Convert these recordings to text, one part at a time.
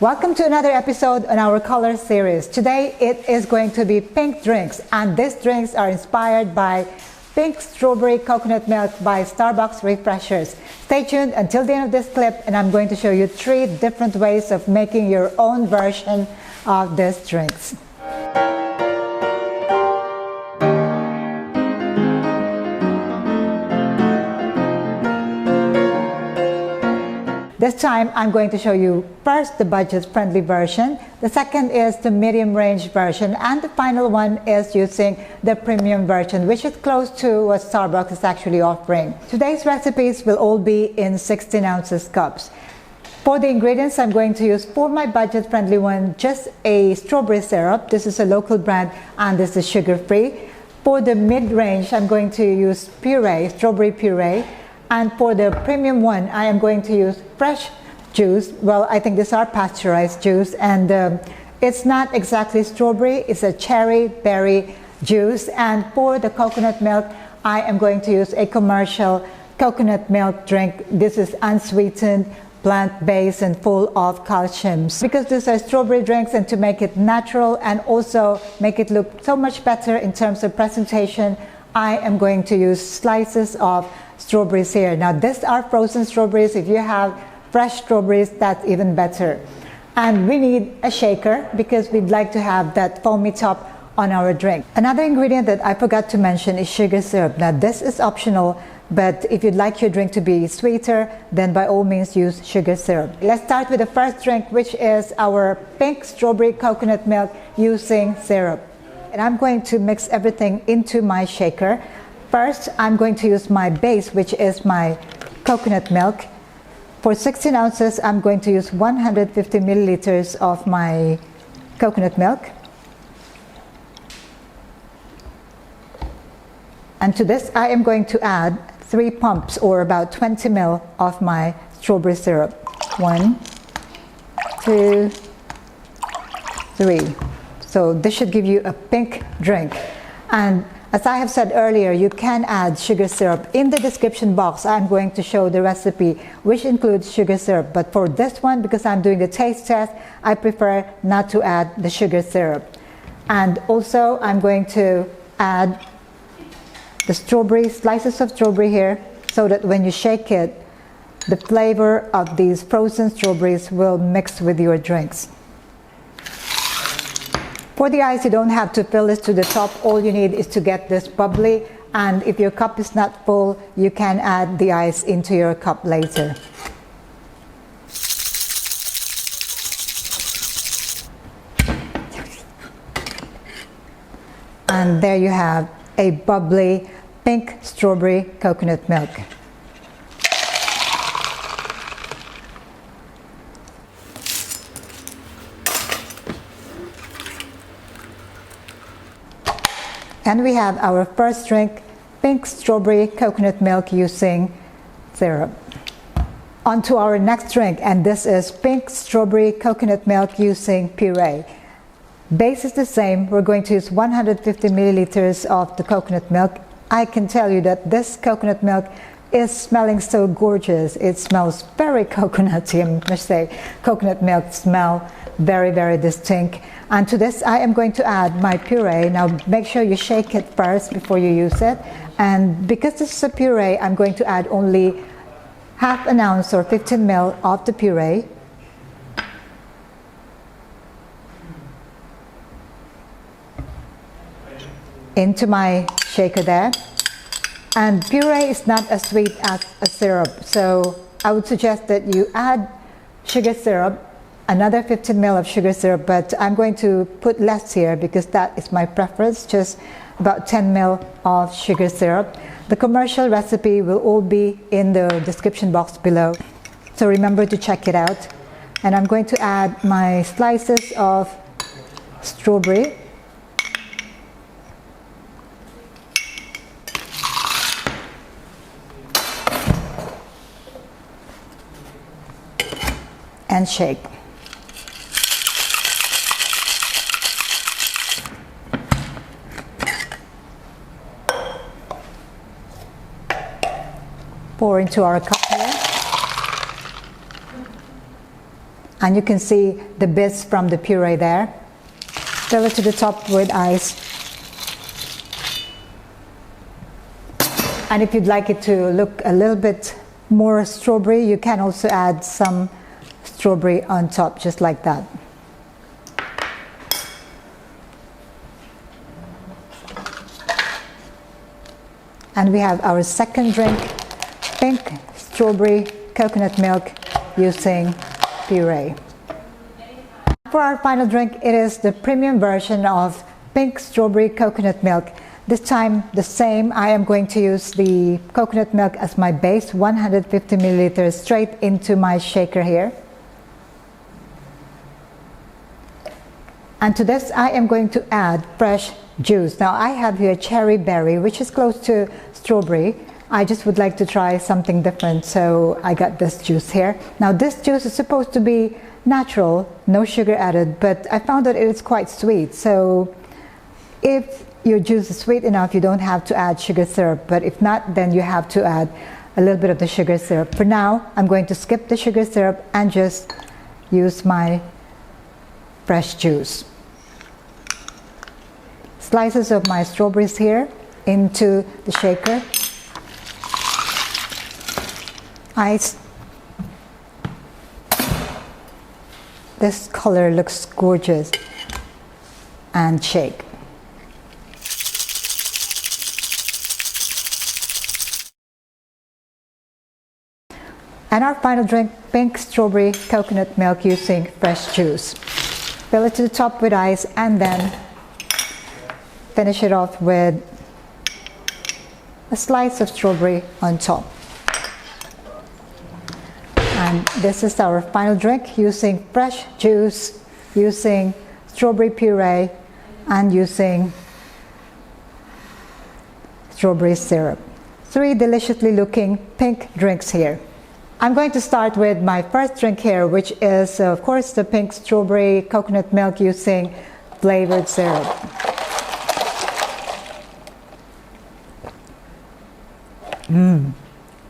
Welcome to another episode on our color series. Today it is going to be pink drinks, and these drinks are inspired by pink strawberry coconut milk by Starbucks Refreshers. Stay tuned until the end of this clip, and I'm going to show you 3 different ways of making your own version of these drinks. This time I'm going to show you first the budget-friendly version, the second is the medium-range version, and the final one is using the premium version, which is close to what Starbucks is actually offering. Today's recipes will all be in 16 ounces cups. For the ingredients, I'm going to use, for my budget-friendly one, just a strawberry syrup. This is a local brand and this is sugar-free. For the mid-range, I'm going to use puree, strawberry puree. And for the premium one, I am going to use fresh juice. Well, I think these are pasteurized juice, and it's not exactly strawberry, it's a cherry berry juice. And for the coconut milk, I am going to use a commercial coconut milk drink. This is unsweetened, plant-based, and full of calcium. Because these are strawberry drinks, and to make it natural and also make it look so much better in terms of presentation, I am going to use slices of strawberries here. Now these are frozen strawberries. If you have fresh strawberries, that's even better. And we need a shaker because we'd like to have that foamy top on our drink. Another ingredient that I forgot to mention is sugar syrup. Now this is optional, but if you'd like your drink to be sweeter, then by all means use sugar syrup. Let's start with the first drink, which is our pink strawberry coconut milk using syrup. And I'm going to mix everything into my shaker. First, I'm going to use my base, which is my coconut milk. For 16 ounces, I'm going to use 150 milliliters of my coconut milk. And to this, I am going to add 3 pumps, or about 20 ml of my strawberry syrup. 1, 2, 3. So this should give you a pink drink. And as I have said earlier, you can add sugar syrup. In the description box, I'm going to show the recipe, which includes sugar syrup. But for this one, because I'm doing the taste test, I prefer not to add the sugar syrup. And also, I'm going to add the strawberry, slices of strawberry here, so that when you shake it, the flavor of these frozen strawberries will mix with your drinks. For the ice, you don't have to fill this to the top. All you need is to get this bubbly, and if your cup is not full, you can add the ice into your cup later. And there you have a bubbly pink strawberry coconut milk. And we have our first drink, pink strawberry coconut milk using syrup. On to our next drink, and this is pink strawberry coconut milk using puree. Base is the same. We're going to use 150 milliliters of the coconut milk. I can tell you that this coconut milk is smelling so gorgeous. It smells very coconutty, I must say. Coconut milk smell very, very distinct. And to this, I am going to add my puree. Now make sure you shake it first before you use it. And because this is a puree, I'm going to add only half an ounce or 15 ml of the puree. Into my shaker there. And puree is not as sweet as a syrup, so I would suggest that you add sugar syrup, another 15 ml of sugar syrup, but I'm going to put less here because that is my preference, just about 10 ml of sugar syrup. The commercial recipe will all be in the description box below, so remember to check it out. And I'm going to add my slices of strawberry. And shake. Pour into our cup here. And you can see the bits from the puree there. Fill it to the top with ice. And if you'd like it to look a little bit more strawberry, you can also add some strawberry on top, just like that. And we have our second drink, pink strawberry coconut milk using puree. For our final drink, it is the premium version of pink strawberry coconut milk. This time the same, I am going to use the coconut milk as my base, 150 milliliters straight into my shaker here. And to this I am going to add fresh juice. Now I have here cherry berry, which is close to strawberry. I just would like to try something different, so I got this juice here. Now this juice is supposed to be natural, no sugar added, but I found that it is quite sweet. So if your juice is sweet enough, you don't have to add sugar syrup, but if not, then you have to add a little bit of the sugar syrup. For now, I'm going to skip the sugar syrup and just use my fresh juice. Slices of my strawberries here into the shaker. Ice. This color looks gorgeous. And shake. And our final drink, pink strawberry coconut milk using fresh juice. Fill it to the top with ice and then finish it off with a slice of strawberry on top. And this is our final drink using fresh juice, using strawberry puree, and using strawberry syrup. 3 deliciously looking pink drinks here. I'm going to start with my first drink here, which is of course the pink strawberry coconut milk using flavored syrup.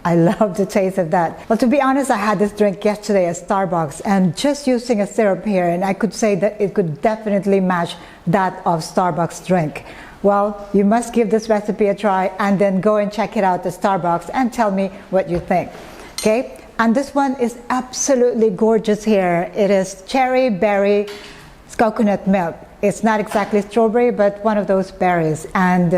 I love the taste of that. Well, to be honest, I had this drink yesterday at Starbucks, and just using a syrup here, and I could say that it could definitely match that of Starbucks drink. Well, you must give this recipe a try and then go and check it out at Starbucks and tell me what you think. Okay? And this one is absolutely gorgeous here. It is cherry berry coconut milk. It's not exactly strawberry, but one of those berries. And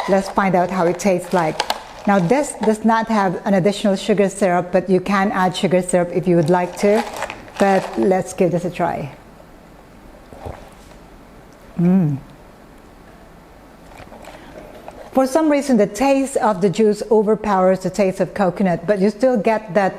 let's find out how it tastes like. Now this does not have an additional sugar syrup, but you can add sugar syrup if you would like to. But let's give this a try. For some reason, the taste of the juice overpowers the taste of coconut, but you still get that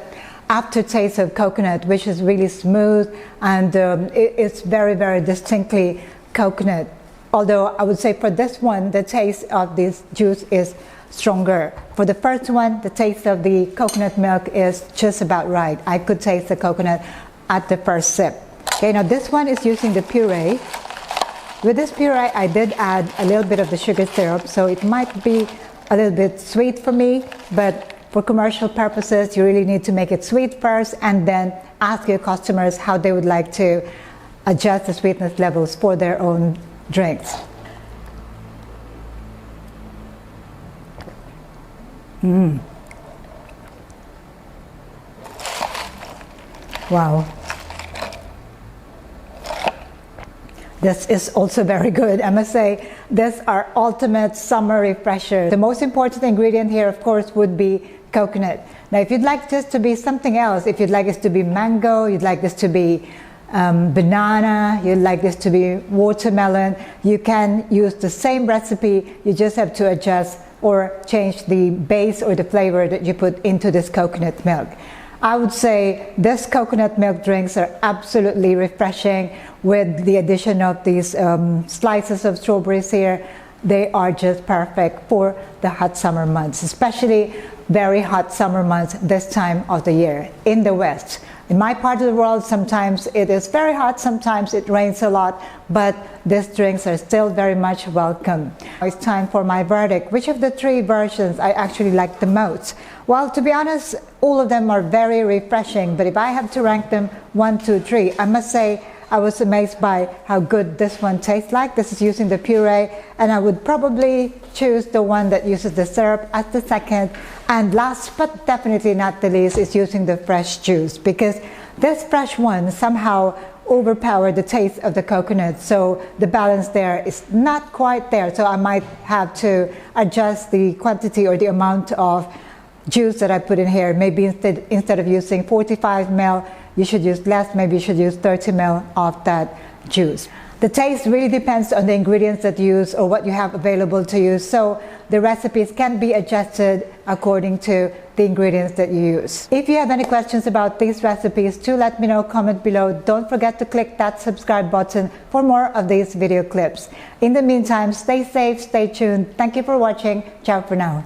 aftertaste of coconut, which is really smooth, and it's very, very distinctly coconut. Although I would say for this one, the taste of this juice is stronger. For the first one, the taste of the coconut milk is just about right. I could taste the coconut at the first sip. Okay, now this one is using the puree. With this puree, I did add a little bit of the sugar syrup, so it might be a little bit sweet for me, but for commercial purposes, you really need to make it sweet first and then ask your customers how they would like to adjust the sweetness levels for their own drinks. Wow. This is also very good. I must say, these are ultimate summer refreshers. The most important ingredient here, of course, would be coconut. Now, if you'd like this to be something else, if you'd like this to be mango, you'd like this to be banana, you'd like this to be watermelon, you can use the same recipe. You just have to adjust or change the base or the flavor that you put into this coconut milk. I would say these coconut milk drinks are absolutely refreshing with the addition of these slices of strawberries here. They are just perfect for the hot summer months, especially very hot summer months this time of the year in the West. In my part of the world, sometimes it is very hot, sometimes it rains a lot, but these drinks are still very much welcome. It's time for my verdict. Which of the three versions I actually like the most? Well, to be honest, all of them are very refreshing, but if I have to rank them 1, 2, 3, I must say I was amazed by how good this one tastes like. This is using the puree, and I would probably choose the one that uses the syrup as the second. And last but definitely not the least is using the fresh juice, because this fresh one somehow overpowered the taste of the coconut, so the balance there is not quite there. So I might have to adjust the quantity or the amount of juice that I put in here. Maybe instead of using 45 ml, you should use less. Maybe you should use 30 ml of that juice. The taste really depends on the ingredients that you use or what you have available to you, so the recipes can be adjusted according to the ingredients that you use. If you have any questions about these recipes, do let me know, comment below. Don't forget to click that subscribe button for more of these video clips. In the meantime, stay safe, stay tuned. Thank you for watching. Ciao for now.